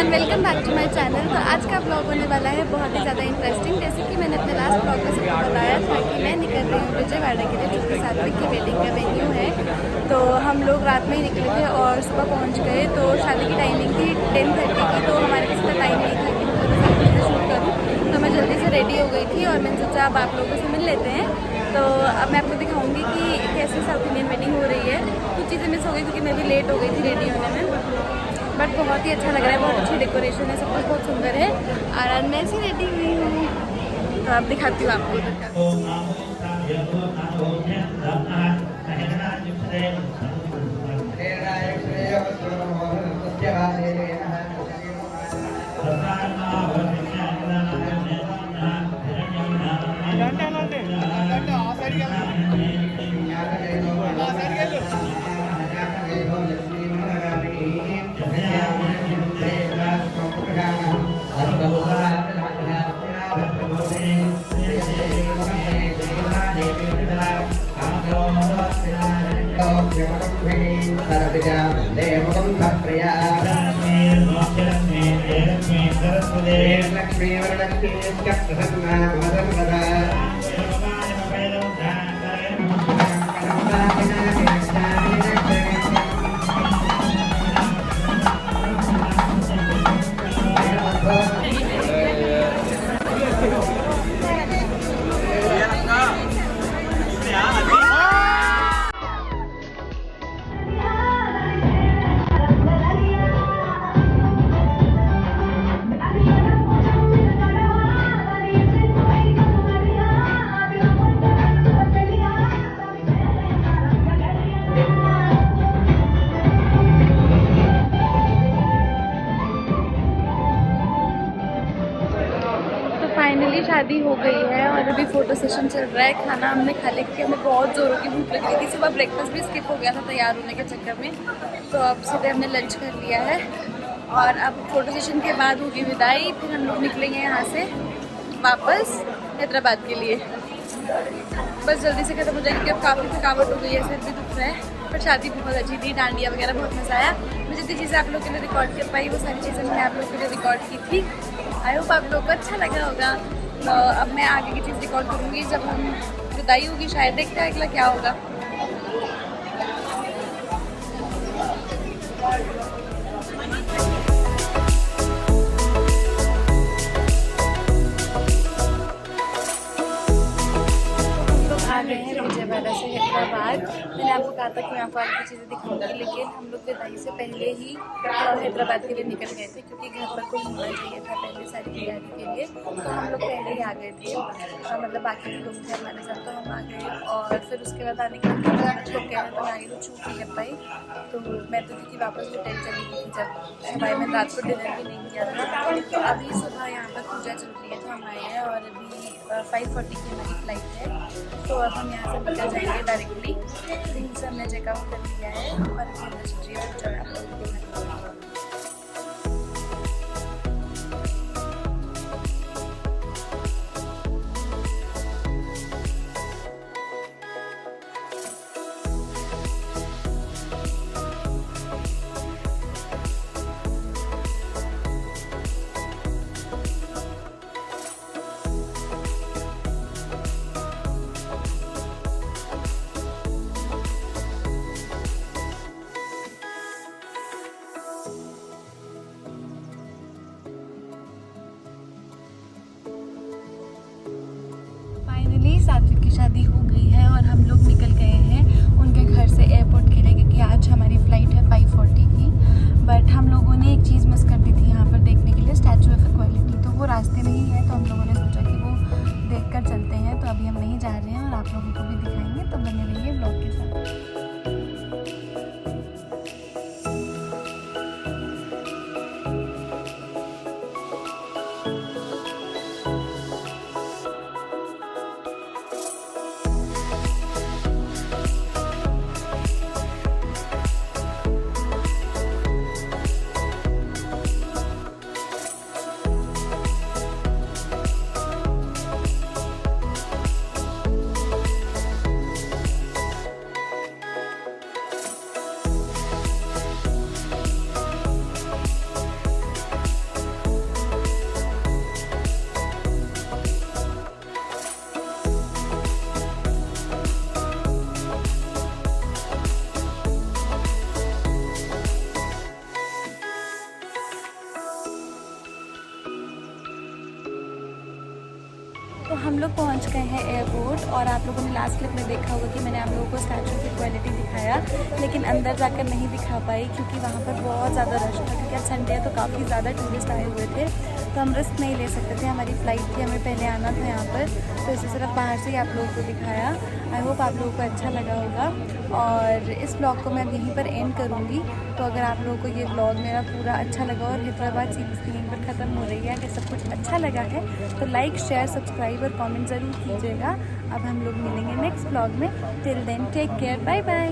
Everyone, welcome back to my channel. तो आज का ब्लॉग होने वाला है बहुत ही ज़्यादा इंटरेस्टिंग। जैसे कि मैंने अपने लास्ट ब्लॉग में सबको बताया था कि मैं निकल रही हूँ विजयवाड़ा के लिए, जो कि सात्विक की वेडिंग का वेन्यू है। तो हम लोग रात में ही निकले थे और सुबह पहुँच गए। तो शादी की टाइमिंग थी 10:30 की, तो हमारे पास इतना टाइम नहीं था कि मैं सारी चीज़ें शूट करूँ। तो मैं जल्दी से रेडी हो गई थी और मैंने सोचा अब आप लोगों से मिल लेते हैं। तो अब मैं आपको दिखाऊँगी कि कैसे साउथ इंडियन वेडिंग हो रही है। कुछ चीज़ें मिस हो गई क्योंकि मैं भी लेट हो गई थी रेडी होने में, बट बहुत ही अच्छा लग रहा है। बहुत अच्छी डेकोरेशन है, सब कुछ बहुत सुंदर है। और आज मैं ऐसी रेडी हुई हूँ, तो अब दिखाती हूँ आपको उधर का। फाइनली शादी हो गई है और अभी फोटो सेशन चल रहा है। खाना हमने खा लिया क्योंकि हमें बहुत ज़ोरों की भूख लग रही थी। सुबह ब्रेकफास्ट भी स्किप हो गया था तैयार होने के चक्कर में, तो अब सीधे हमने लंच कर लिया है और अब फोटो सेशन के बाद होगी विदाई। फिर हम लोग निकलेंगे यहाँ से वापस हैदराबाद के लिए। बस जल्दी से खत्म हो जाएगी क्योंकि अब काफ़ी थकावट हो गई है, सिर भी दुख रहा है। पर शादी बहुत अच्छी थी, डांडिया वगैरह बहुत मज़ा आया। मैं जितनी चीज़ें आप लोग के लिए रिकॉर्ड कर पाई वो सारी चीज़ें मैंने आप लोग के लिए रिकॉर्ड की थी। आई होप आप लोग को अच्छा लगा होगा। तो अब मैं आगे की चीज़ रिकॉर्ड करूँगी जब हम विदाई होगी, शायद देखते हैं अगला क्या होगा। विजयवाड़ा से हैदराबाद। मैंने आपको कहा था कि मैं आपको आगे की चीज़ें दिखाऊंगी, लेकिन हम लोग विदाई से पहले ही हैदराबाद के लिए निकल गए थे क्योंकि घर पर कोई होना चाहिए था पहले सारी तैयारी के लिए। तो हम लोग पहले ही आ गए थे, मतलब बाकी लोग थे हमारे साथ, तो हम आ गए। और फिर उसके बाद आने के बाद लोग कह रहे तो मैं आई तो शूट नहीं कर पाई। तो मैं तो क्योंकि वापस होटल चली गई थी जब सुबह, मैंने रात को डिनर भी नहीं किया था। तो अभी सुबह यहाँ पर पूजा चल रही है तो हम आए हैं और अभी 5:40 की हमारी फ्लाइट है। तो अब हम यहाँ से निकल जाएंगे डायरेक्टली। रिंग से हमने चेकआउट कर लिया है और अभी अंदर चल रही है जो आप लोगों को। सात्विक की शादी हो गई है और हम लोग निकल गए हैं उनके घर से एयरपोर्ट के लिए, क्योंकि आज हमारी फ़्लाइट है 5:40 की। बट हम लोगों ने एक चीज़ मिस कर दी थी यहाँ पर देखने के लिए, स्टैचू ऑफ इक्वालिटी। तो वो रास्ते में ही है, तो हम लोगों ने सोचा कि वो देख कर चलते हैं। तो अभी हम नहीं जा रहे हैं और आप लोगों को भी दिखाएंगे, तो बने रहिए ब्लॉग के साथ। तो हम लोग पहुंच गए हैं एयरपोर्ट और आप लोगों ने लास्ट क्लिप में देखा होगा कि मैंने आप लोगों को स्टैचू ऑफ इक्वालिटी दिखाया, लेकिन अंदर जाकर नहीं दिखा पाई क्योंकि वहाँ पर बहुत ज़्यादा रश था, क्योंकि आज संडे है तो काफ़ी ज़्यादा टूरिस्ट आए हुए थे, तो हम रिस्क नहीं ले सकते थे। हमारी फ़्लाइट थी, हमें पहले आना था यहाँ पर, तो इसे सिर्फ बाहर से ही आप लोगों को दिखाया। आई होप आप लोगों को अच्छा लगा होगा और इस ब्लॉग को मैं यहीं पर एंड करूँगी। तो अगर आप लोगों को ये ब्लॉग मेरा पूरा अच्छा लगा और हैदराबाद सीरीज़ भी यहीं पर ख़त्म हो रही है, अगर सब कुछ अच्छा लगा है तो लाइक, शेयर, सब्सक्राइब और कमेंट ज़रूर कीजिएगा। अब हम लोग मिलेंगे नेक्स्ट ब्लॉग में। Till then take care, bye bye.